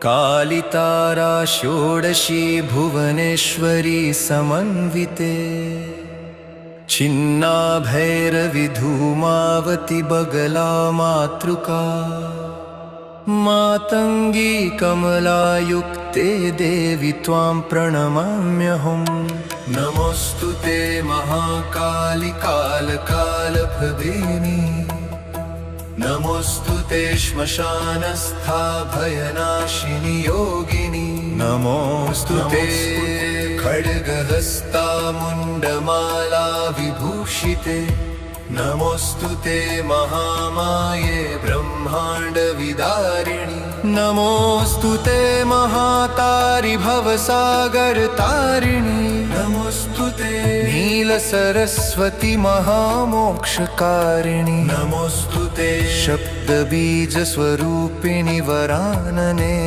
कालितारा षोडशी भुवनेश्वरी समन्विते छिन्नाभैरवि धूमावती बगला मातृका मातंगी कमलायुक्ते देवी त्वां प्रणमाम्यहम् नमोस्तुते महाकाली कालकालप्रदेनी नमोस्तुते श्मशानस्था भयनाशिनी योगिनी नमोस्तुते खड्गहस्ता मुण्डमाला विभूषिते नमोस्तुते महामाये ब्रह्मांड विदारिणी नमोस्तुते महातारि भवसागर तारिणी नमोस्तुते नील सरस्वती महामोक्षकारिणी नमोस्तुते शब्द बीज स्वरूपिणी वरानने।